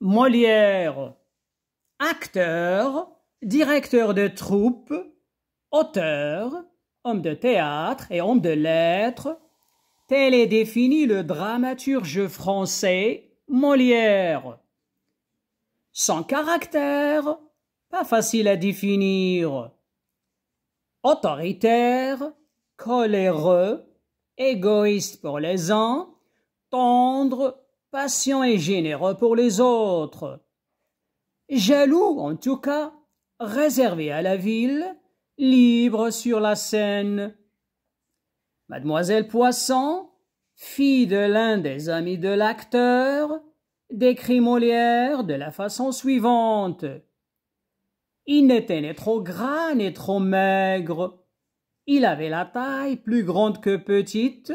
Molière, acteur, directeur de troupe, auteur, homme de théâtre et homme de lettres, tel est défini le dramaturge français Molière. Son caractère, pas facile à définir. Autoritaire, coléreux, égoïste pour les uns, tendre, patient et généreux pour les autres. Jaloux, en tout cas, réservé à la ville, libre sur la scène. Mademoiselle Poisson, fille de l'un des amis de l'acteur, décrit Molière de la façon suivante. Il n'était ni trop gras ni trop maigre. Il avait la taille plus grande que petite,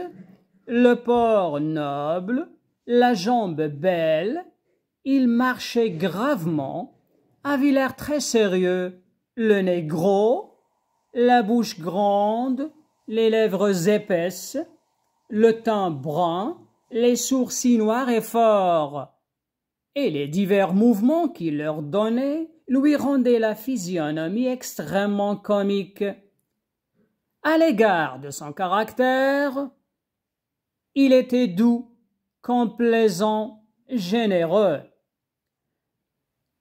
le port noble, la jambe belle. Il marchait gravement, avait l'air très sérieux, le nez gros, la bouche grande, les lèvres épaisses, le teint brun, les sourcils noirs et forts. Et les divers mouvements qu'il leur donnait lui rendaient la physionomie extrêmement comique. À l'égard de son caractère, il était doux, complaisant, généreux.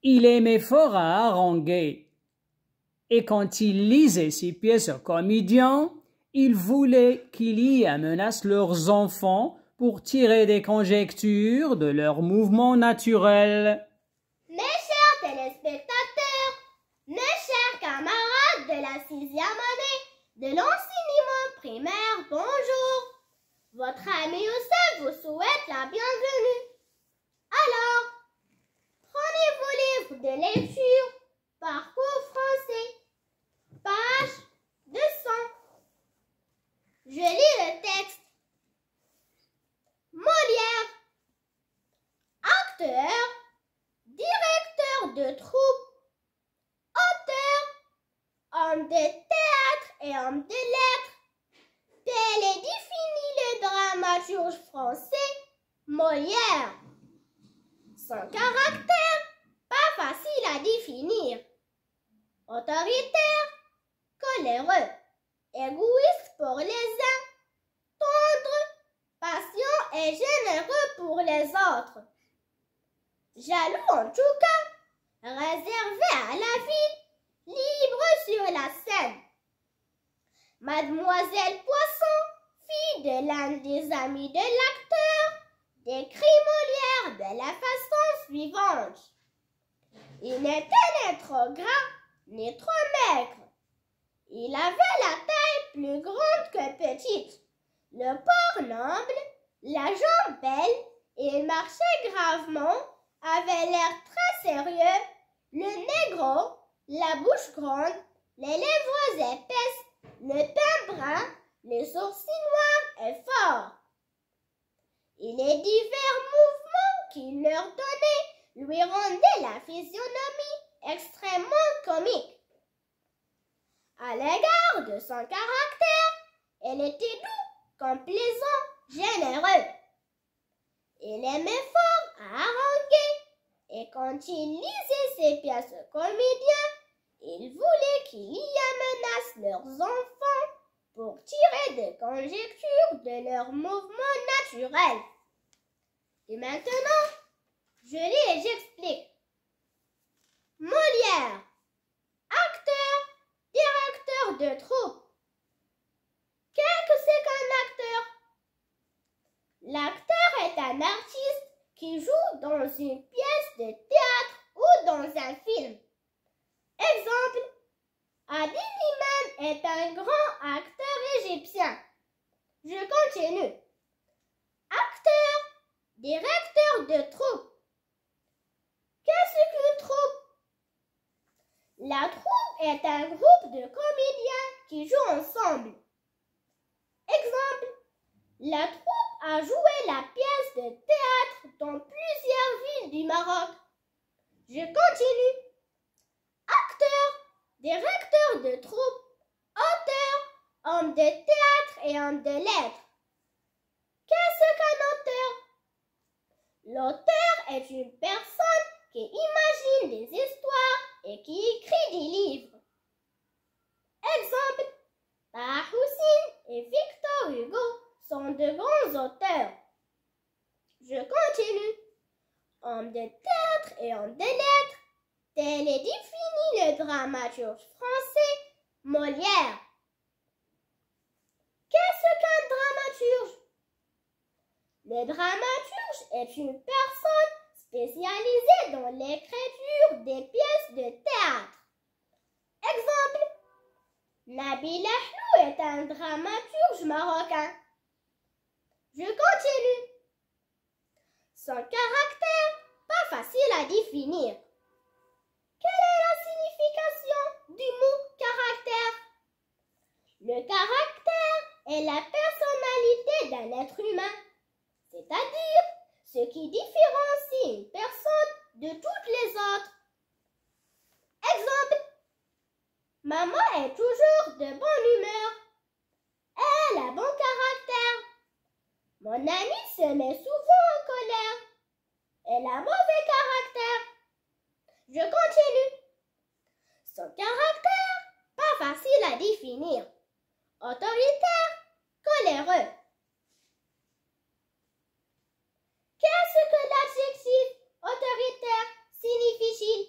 Il aimait fort à haranguer, et quand il lisait ses pièces aux comédiens, il voulait qu'ils y amenassent leurs enfants pour tirer des conjectures de leurs mouvements naturels. Mes chers téléspectateurs, mes chers camarades de la 6e année de l'enseignement primaire, bonjour. Votre ami Youssef vous souhaite la bienvenue. Alors, prenez vos livres de lecture, parcours français, page 200. Je lis le texte. Molière, acteur, directeur de troupe, auteur, homme de théâtre et homme de lettres, tel est défini le dramaturge français Molière. Son caractère, pas facile à définir. Autoritaire, coléreux, égoïste pour les uns, tendre, patient et généreux pour les autres. Jaloux en tout cas, réservé à la vie, libre sur la scène. Mademoiselle Poisson, fille de l'un des amis de l'acteur, décrit Molière de la façon suivante. Il n'était ni trop gras, ni trop maigre. Il avait la taille plus grande que petite, le port noble, la jambe belle, et il marchait gravement, avait l'air très sérieux, le nez gros, la bouche grande, les lèvres épaisses, le teint brun, les sourcils noirs et forts. Et les divers mouvements qu'il leur donnait lui rendaient la physionomie extrêmement comique. À l'égard de son caractère, elle était doux, complaisant, généreux. Il aimait fort à haranguer, et quand il lisait ses pièces aux comédiens, il voulait qu'ils y amenassent leurs enfants pour tirer des conjectures de leurs mouvements naturels. Et maintenant, je lis et j'explique. Molière, acteur, directeur de troupe. Qu'est-ce que c'est qu'un acteur? L'acteur est un artiste qui joue dans une pièce de théâtre ou dans un film. Exemple, Adil Imam est un grand acteur égyptien. Je continue. Acteur, directeur de troupe. Qu'est-ce qu'une troupe? La troupe est un groupe de comédiens qui jouent ensemble. Exemple, la troupe a joué la pièce de théâtre dans plusieurs villes du Maroc. Je continue. Acteur, directeur de troupe, auteur, homme de théâtre et homme de lettres. Qu'est-ce qu'un auteur? L'auteur est une personne qui imagine des histoires et qui écrit des livres. Exemple, Taha Hussein et Victor Hugo sont de grands auteurs. Je continue. Homme de théâtre et homme de lettres, tel est défini le dramaturge français Molière. Qu'est-ce qu'un dramaturge? Le dramaturge est une personne spécialisée dans l'écriture des pièces de théâtre. Exemple, Nabil Ahlou est un dramaturge marocain. Je continue. Son caractère, pas facile à définir. Quelle est la signification du mot caractère? Le caractère est la personnalité d'un être humain, c'est-à-dire ce qui différencie une personne de toutes les autres. Exemple, maman est toujours de bonne humeur. Elle a bon caractère. Mon amie se met souvent en colère. Elle a mauvais caractère. Je continue. Son caractère, pas facile à définir. Autoritaire, coléreux. Qu'est-ce que l'adjectif autoritaire signifie-t-il?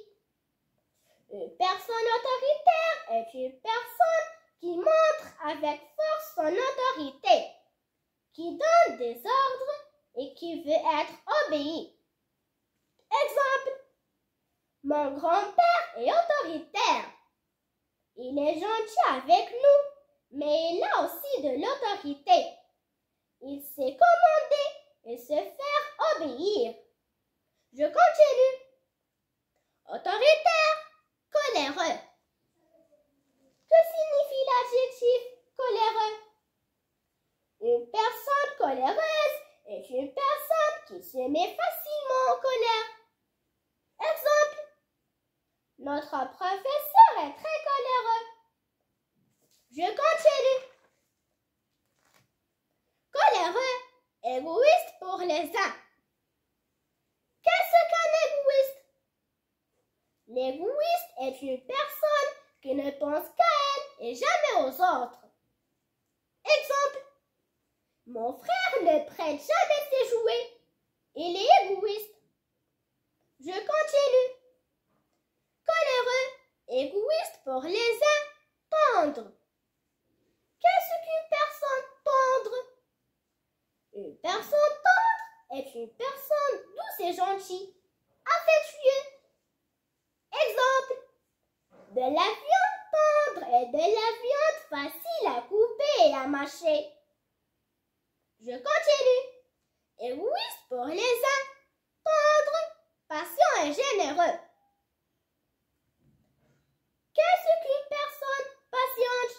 Une personne autoritaire est une personne qui montre avec force son autorité, qui donne des ordres et qui veut être obéi. Exemple, mon grand-père est autoritaire. Il est gentil avec nous, mais il a aussi de l'autorité. Il sait commander et se faire obéir. Je continue. Autoritaire, coléreux. Que signifie l'adjectif coléreux? Une personne coléreuse est une personne qui se met facilement en colère. Exemple, notre professeur est très coléreux. Je continue. Coléreux, égoïste pour les uns. Qu'est-ce qu'un égoïste? L'égoïste est une personne qui ne pense qu'à elle et jamais aux autres. Exemple, mon frère ne prête jamais ses jouets. Il est égoïste. Je continue. Coléreux, égoïste pour les uns, tendre. Qu'est-ce qu'une personne tendre? Une personne tendre est une personne douce et gentille, affectueuse. Exemple, de la viande tendre et de la viande facile à couper et à mâcher. Je continue. Égoïste pour les uns, tendre, patient et généreux. Qu'est-ce qu'une personne patiente?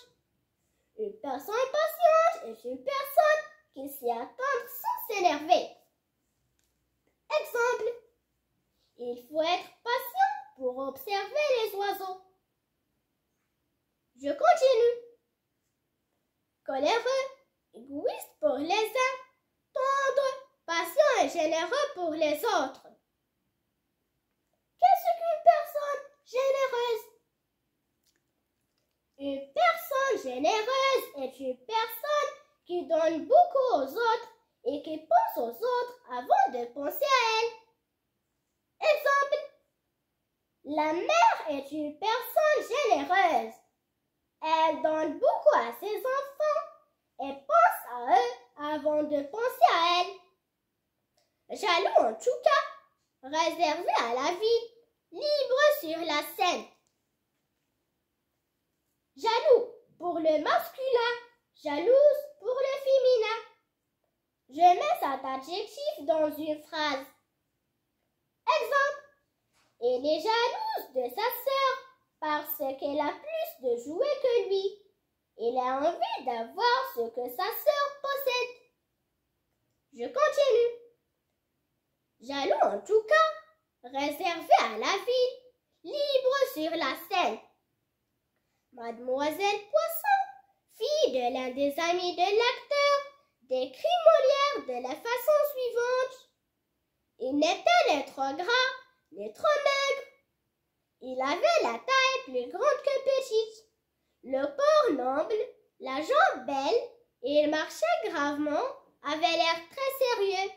Une personne patiente est une personne qui s'y attend sans s'énerver. Exemple, il faut être patient pour observer les oiseaux. Je continue. Coléreux, égoïste pour les uns, tendre, patient et généreux pour les autres. Qu'est-ce qu'une personne généreuse? Une personne généreuse est une personne qui donne beaucoup aux autres et qui pense aux autres avant de penser à elle. Exemple, la mère est une personne généreuse. Elle donne beaucoup à ses enfants et pense à eux avant de penser à elle. Jaloux en tout cas, réservé à la vie, libre sur la scène. Jaloux pour le masculin, jalouse pour le féminin. Je mets cet adjectif dans une phrase. Exemple, elle est jalouse de sa sœur parce qu'elle a plus de jouets que lui. Il a envie d'avoir ce que sa sœur possède. Je continue. Jaloux en tout cas, réservé à la vie, libre sur la scène. Mademoiselle Poisson, fille de l'un des amis de l'acteur, décrit Molière de la façon suivante. Il n'est pas trop gras n'est trop maigre. Il avait la taille plus grande que petite, le corps noble, la jambe belle, et il marchait gravement, avait l'air très sérieux.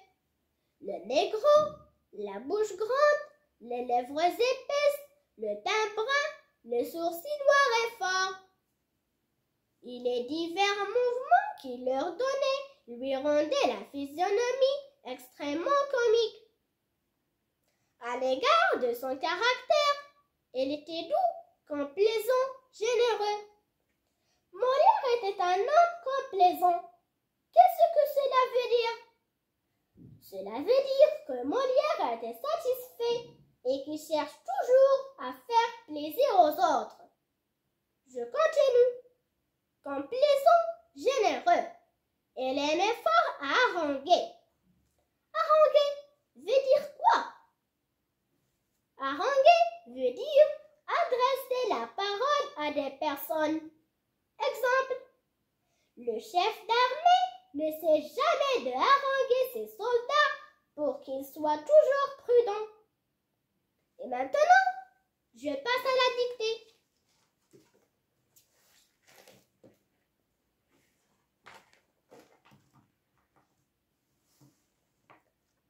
Le nez gros, la bouche grande, les lèvres épaisses, le teint brun, le sourcil noir et fort. Et les divers mouvements qu'il leur donnait lui rendaient la physionomie extrêmement comique. À l'égard de son caractère, il était doux, complaisant, généreux. Molière était un homme complaisant. Qu'est-ce que cela veut dire? Cela veut dire que Molière était satisfait et qu'il cherche toujours à faire plaisir aux autres. Je continue. Complaisant, généreux. Il aimait fort à haranguer. Haranguer veut dire quoi? Haranguer veut dire adresser la parole à des personnes. Exemple, le chef d'armée ne sait jamais de haranguer ses soldats pour qu'ils soient toujours prudents. Et maintenant, je passe à la dictée.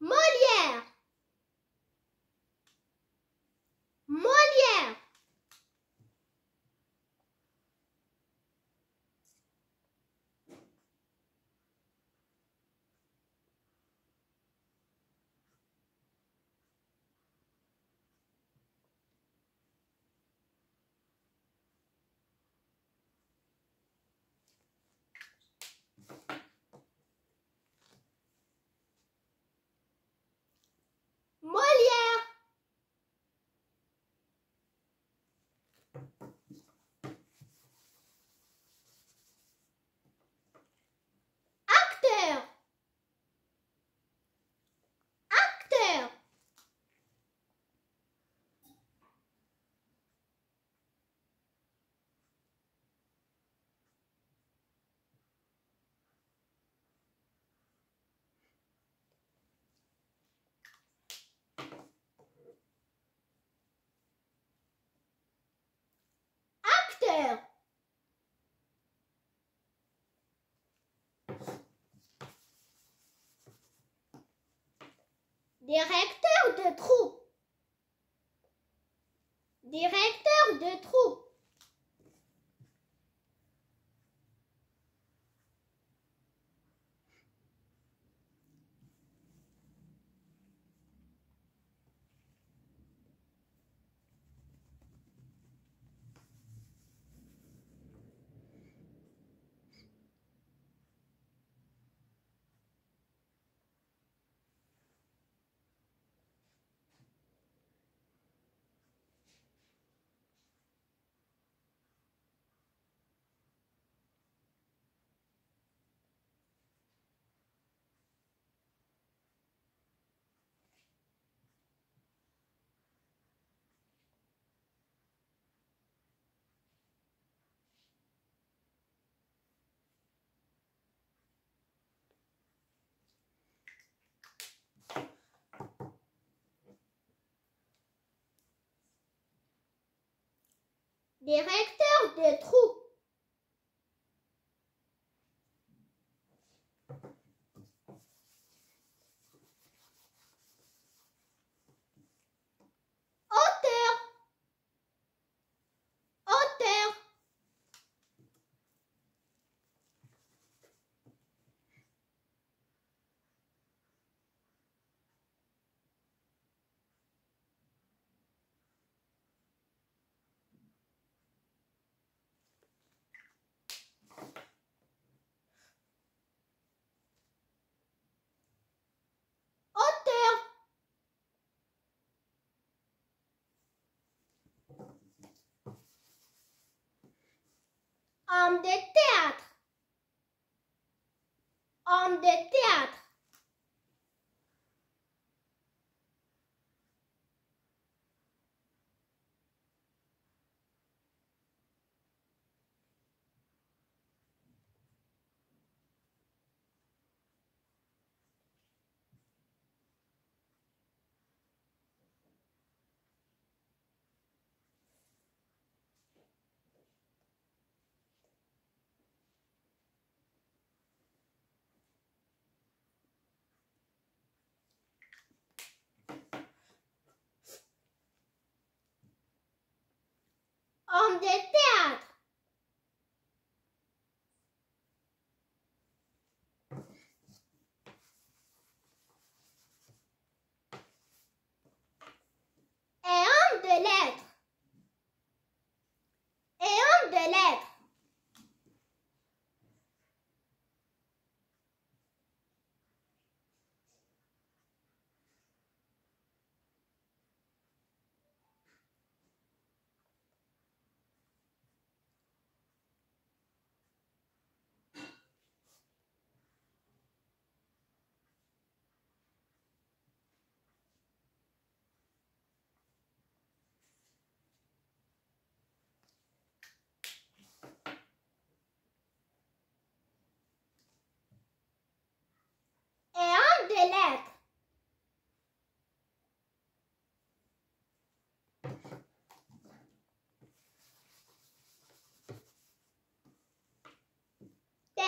Molière. Molière. Molière. Acteur. Acteur. Acteur. Directeur de troupe. Directeur de troupe. Directeur de troupe. Auteur. Auteur. Auteur. Homme de théâtre. Homme de théâtre.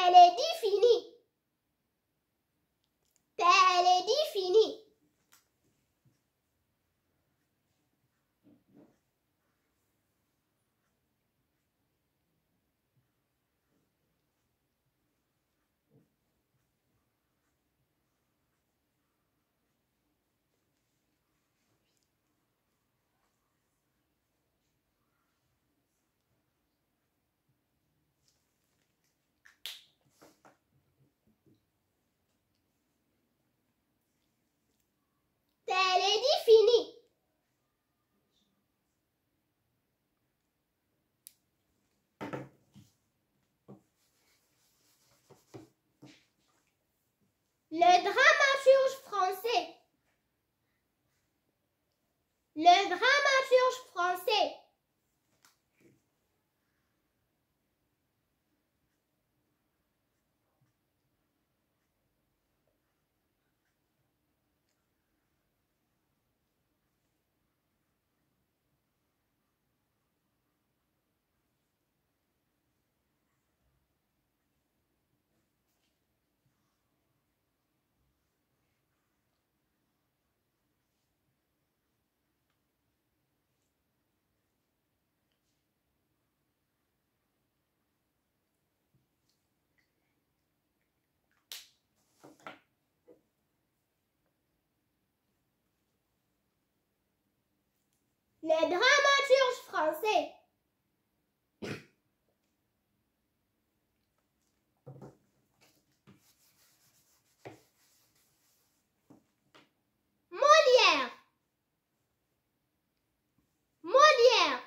Télédit fini. Télédit fini. Télédit fini. Le dramaturge français. Le dramaturge français. Le dramaturge français. Molière. Molière.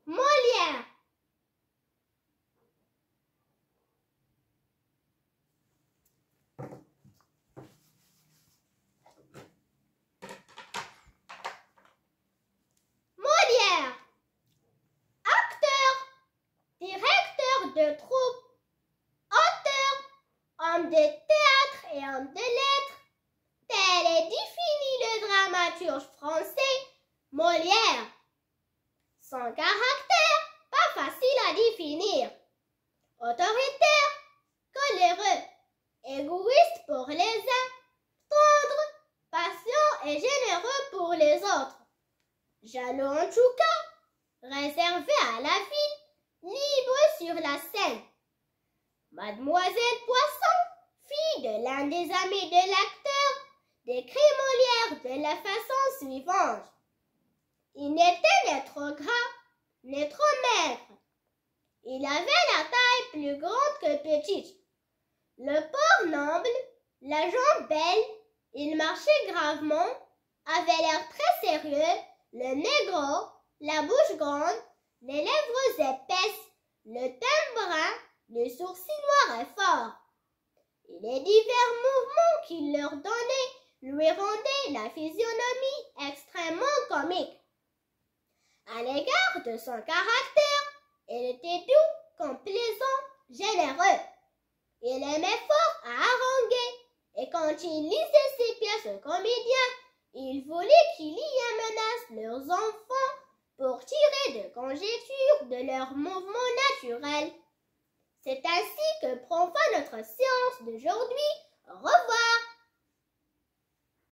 Molière. Molière. Acteur, directeur de troupe, auteur, homme de théâtre et homme de lettres. Tel est défini le dramaturge français Molière. Son caractère, pas facile à définir. Autoritaire, coléreux, égoïste pour les uns, tendre, patient et généreux pour les autres. Jaloux en tout cas, réservé à la ville, libre sur la scène. Mademoiselle Poisson, fille de l'un des amis de l'acteur, décrit Molière de la façon suivante. Il n'était ni trop gras, ni trop maigre. Il avait la taille plus grande que petite. Le port noble, la jambe belle, il marchait gravement, avait l'air très sérieux, le nez gros, la bouche grande, les lèvres épaisses, le teint brun, le sourcil noir et fort. Et les divers mouvements qu'il leur donnait lui rendaient la physionomie extrêmement comique. À l'égard de son caractère, il était doux, complaisant, généreux. Il aimait fort à haranguer, et quand il lisait ses pièces aux comédiens, il voulait qu'il y amenasse leurs enfants pour tirer de conjectures de leurs mouvements naturels. C'est ainsi que prend fin notre séance d'aujourd'hui. Au revoir.